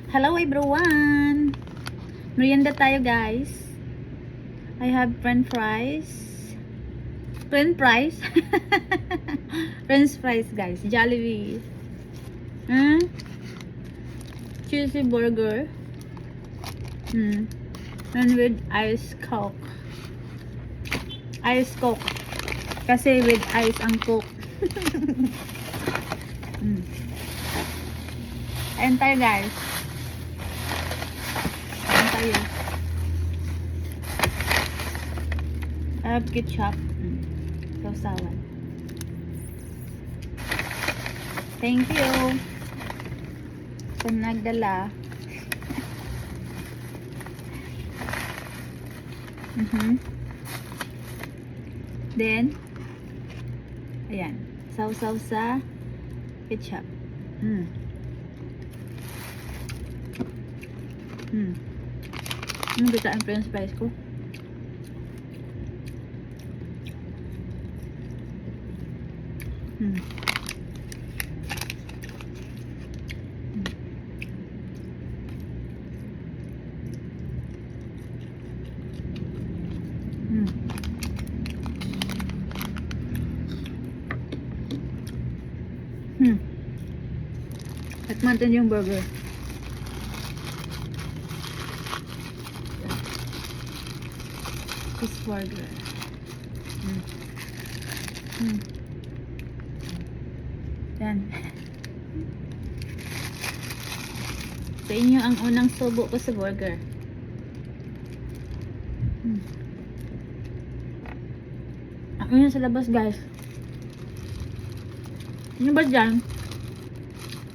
Hello everyone! Merienda tayo guys. I have french fries. French fries? French fries guys. Jollibee. Cheesy burger. And with ice coke. Ice coke. Kasi with ice ang coke. Ayan tayo guys. Ayan tayo. I have ketchup. Sausawan. Thank you. Sa nagdala. Then, ayan. Sausaw sa ketchup. Ano kita ang french fries ko? At natin yung burger. This burger. Yan. Sa inyo ang unang subo ko sa burger. Ako yun sa labas guys. Ano ba dyan?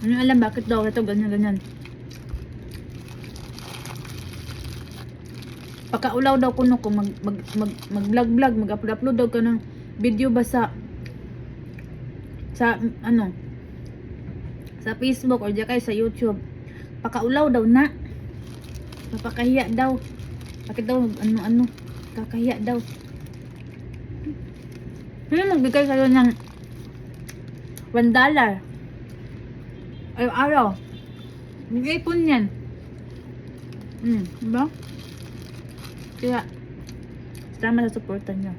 Ano alam bakit daw ito ganyan-ganyan? Pagkaulaw daw kuno ko mag-vlog-vlog, mag-upload daw ka ng video ba sa ano sa Facebook or diya kay sa YouTube. Pagkaulaw daw na. Napakahiya daw. Bakit daw ano-ano? Kakahiya daw. Ano magbigay kayo ng $1 araw. Mag-ipon yan. Diba? Kaya, sama sa supportan nyo.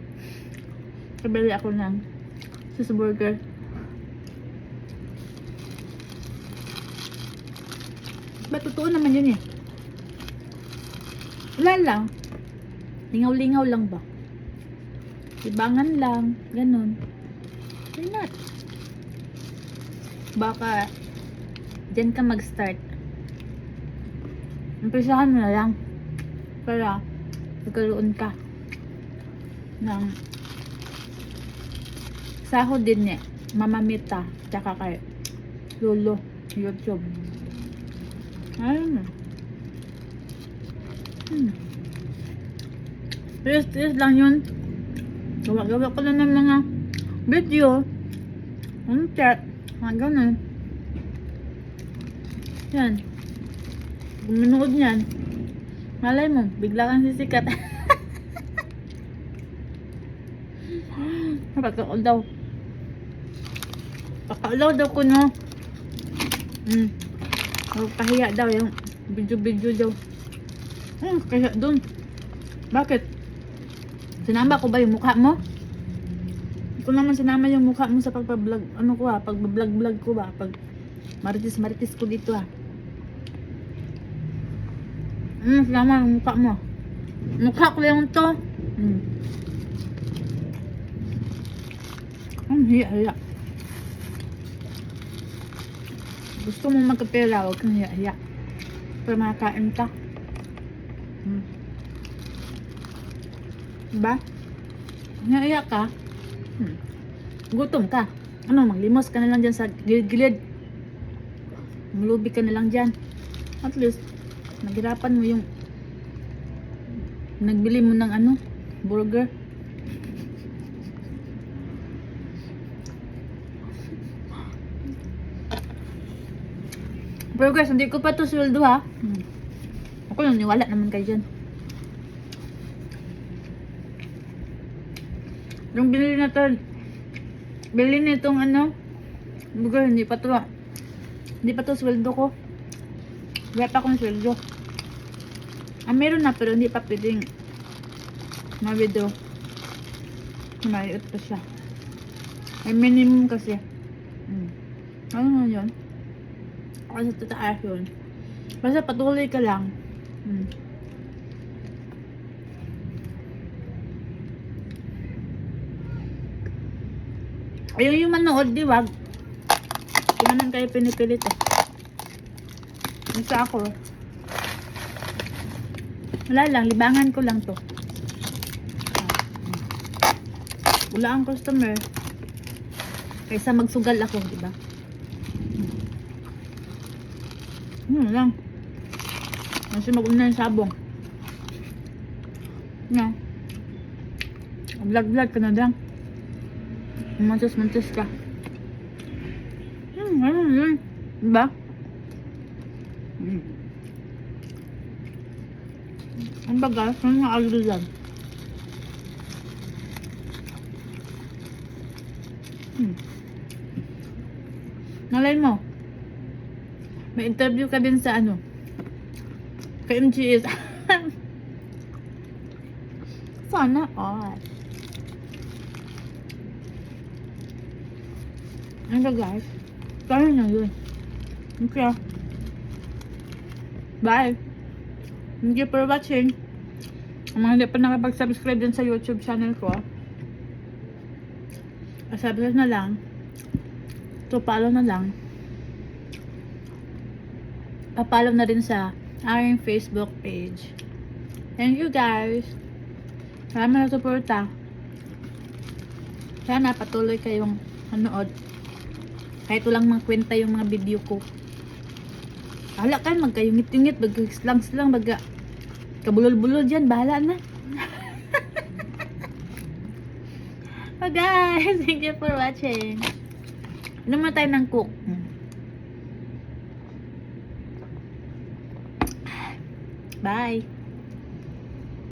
Kabili ako ng sa burger. Ba, totoo naman yun eh. Wala lang. Lingaw-lingaw lang ba? Ibangan lang. Ganun. Why not? Baka dyan ka mag-start. Umpisahan mo na lang para magkaroon ka ng sahod din eh. Mama Mita tsaka kay Lolo YouTube. Ayun. Tiis lang yun. Gawa ko lang ng mga video. Chat. Mga ganun. Yan. Kung manood yan, malay mo, bigla kang sisikat. Pagkaulaw. Pagkaulaw daw ko, no? Pahiya daw yung video daw. Kaya dun. Bakit? Sinama ko ba yung mukha mo? Hindi ko naman sinama yung mukha mo sa pagpa-vlog. Ano ko pag-vlog ko ba? Pag maritis ko dito sinama yung mukha mo. Mukha ko yung to. Hiya. Gusto mo magkapera, huwag kang hiya. Para makakain ka. Diba? Hiya ka. Gutom ka. Ano, maglimos ka na lang dyan sa gilid-gilid. Malubi ka na lang dyan. At least, naghirapan mo yung nagbili mo ng burger. Pero guys, hindi ko pa to sweldo ha. Ako lang, niwala naman kayo dyan. Yung binili na to, bilhin nitong burger, hindi pa to sweldo ko. Wala pa akong sweldo. Meron na pero hindi pa pwedeng ma-video. Maliit pa siya. May minimum kasi. Ano nga yun? Kasi tataas yun. Basta patuloy ka lang. Ayun yung manood, di wag. Hindi naman kayo pinipilit eh. Isa ako. Wala lang, libangan ko lang to. Wala ang customer. Kaysa magsugal ako, di ba? Lang. Kasi mag-una yung sabong. Nga. Vlog-vlog ka na lang. Mantis-mantis ka. Ano yun? Diba? Ang bagas, ano nga agad lang? Nalay mo. May interview ka din sa ano? Kay MGS. Sana all. Ano guys? Kaya na yun. Okay. Bye. Thank you for watching. Ang mga hindi pa nakapag-subscribe din sa YouTube channel ko. Subscribe na lang. Follow na lang. Pa-follow na rin sa aking Facebook page. Thank you guys. Maraming na suporta. Sana patuloy kayong manood. Kahit walang mga kwenta yung mga video ko. Hala ka, magkayungit-yungit, magka-slang-slang, kabulol-bulol dyan, bahala na. Oh guys, thank you for watching. Ano naman tayo ng cook? Bye.